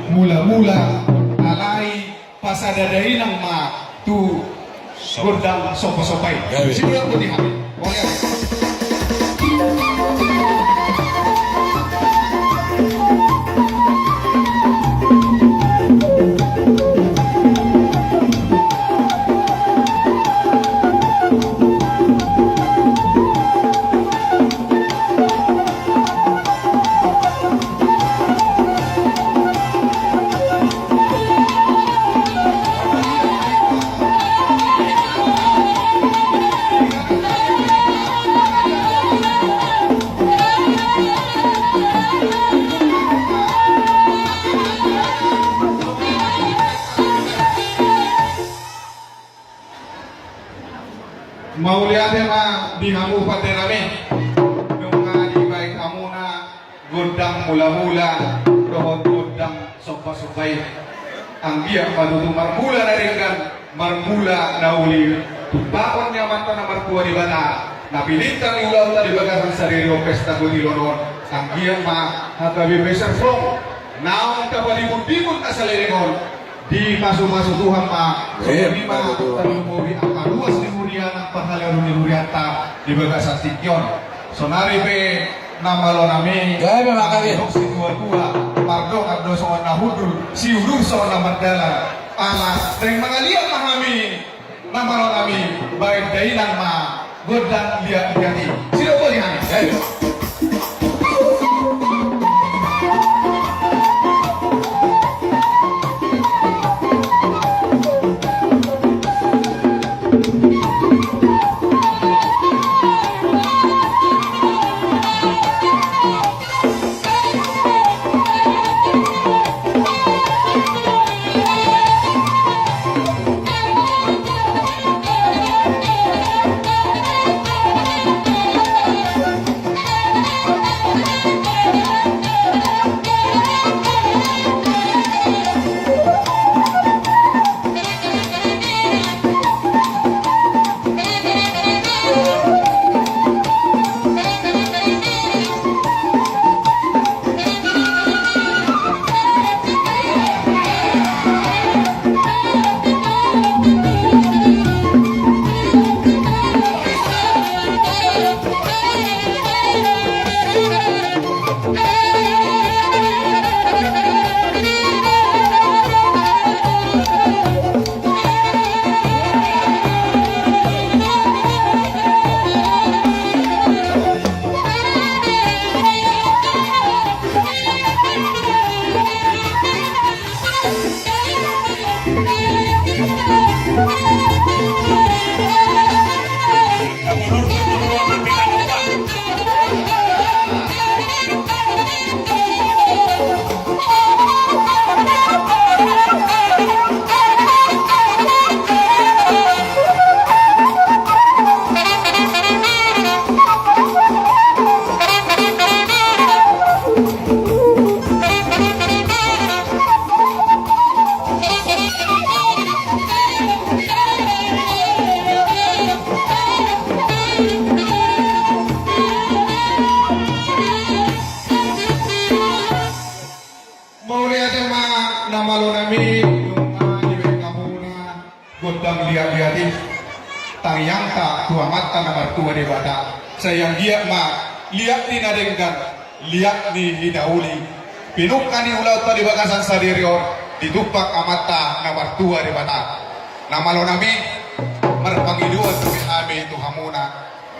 Mula-mula alai pasadadain ng tu gordang sopa-sopay. Simulan ko di kami. Okay. Mau lihat na di kamu pati namin yung nga di baik kamu na gordang mula-mula rohot gordang sopa-sopay ang dia panutu marmula na rin kan marmula na uli tupaon niya man na martua di bata napilitan ni ulau tadi bagasan sarili o pesta gunilonon ang dia ma hatabi besar from naong kapalibun-bibun ka sa liringon di masuk-masuk Tuhan ma di ma talumubi ang kaluas ni Murian ang pahalaro ni Muriata di bagasan tikyon so naripe namalo nami gaya makawin si tua-tua pardon abdo soan nahudul si udur soan namardala ama ring mga liat mahami namalo nami baik dainan ma godang liat liati sino po lihat namalo nami yung ibig kamuna godang lihat-lihatin tayang ta tuamata na martua de bata sayang dia ma lihat ni nadenggan lihat ni hidauli pinukan ni ulau tadi bagasan sadirior ditupak amata na martua de bata namalo nami marpangiduan kami abi itu hamuna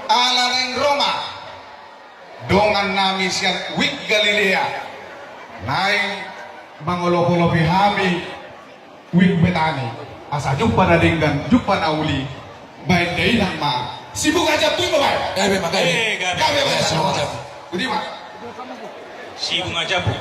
ala neng Roma dongan nami siang wik Galilea naik mangolopi hami wik betani asa jumpa na dinggan jumpa na uli baik day lang ma sibuk aja tuh bapak gabe makanya gabe aja budi mak sibuk aja bu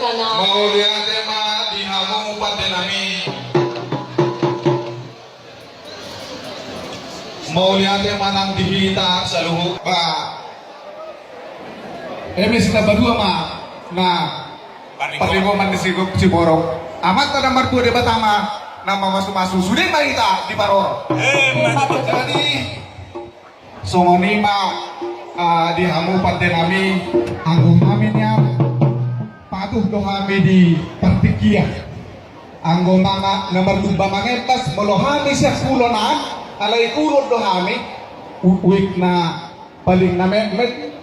kana. Maulia tema di hamu padenami. Maulia tema nang dihita saluhu ba. Emis kita berdua mah. Nah, Paringoman di Ciborong. Amat pada mertua debat sama nama masuk-masuk sudah kita di Paror. Jadi songonima di hamu padenami anggung aminnya patuh dohami di partikia anggung mama nomor lumba mangetas melohami siya kulonan alay kulon dohami uwik na paling na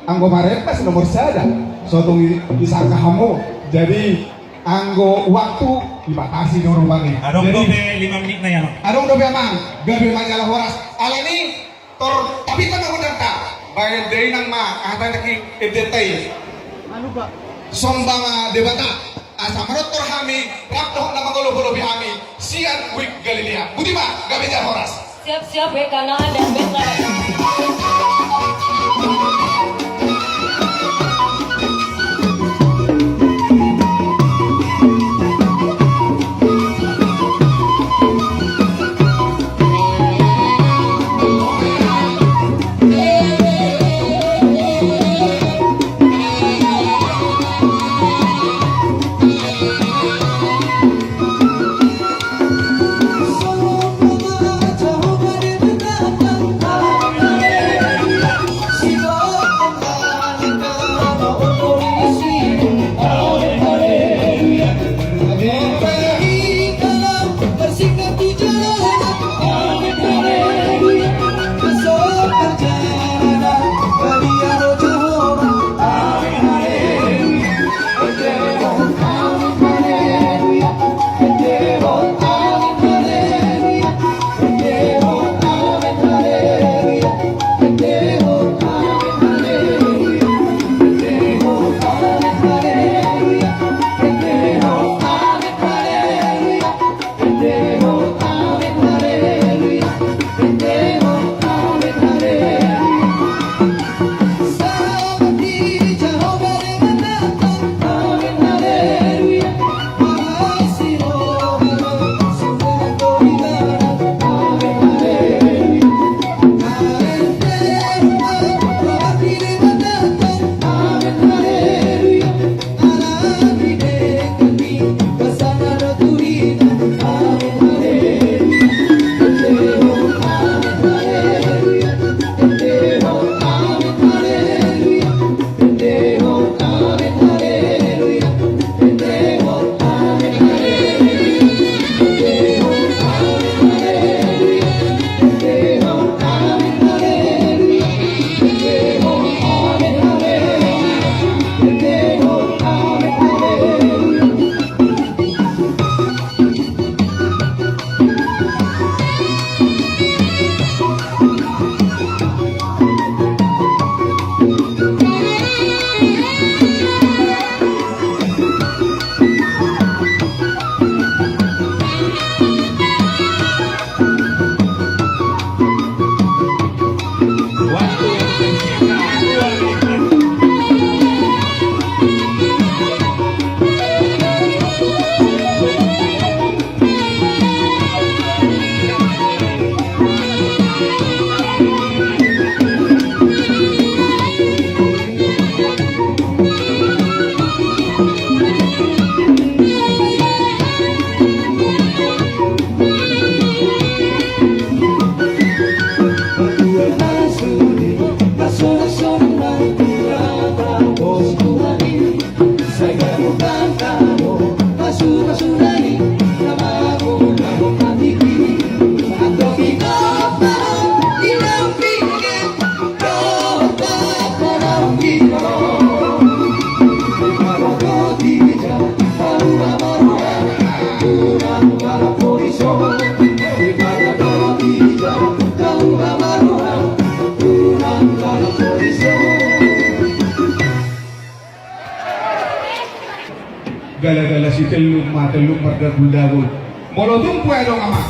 anggung marepas nomor sada so itong isang kahamu jadi anggo waktu dibatasi dorong bagi. Adong dobe 5 menit na yan. Adong dobe mang, gabi manyalah horas. Alani tor tapi kan aku danta. Bayan dari nang ma, ata naki edetai. Ano ba? Sombang debata. Asa marot tor hami, rakto na magolo-golo bihami. Sian wik Galilea. Budi ba, gabi jar horas. Siap-siap kanaan dan betra. Gala-gala si teluk marga gundagul. Molotong pue dong ama.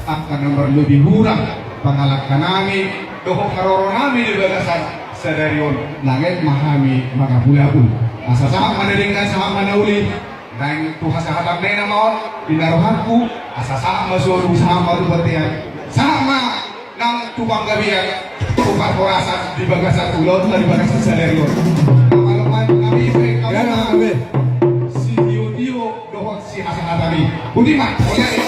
Akan nomor lebih hurang. Pangalak kanami. Dohok karoro nami di bagasan. Sadarion. Langit mahami maka bulabul. Asa sama manadingkan sama manauli. Nang Tuhan sahabat na maon, pinaruhanku, asa sama suruh sama tu bertian. Sama nang tukang gabian, tukang korasan di bagasan pulau, di bagasan selerlo. Malam-malam kami kamu si Dio dohot si hasan kami. Budiman, boleh.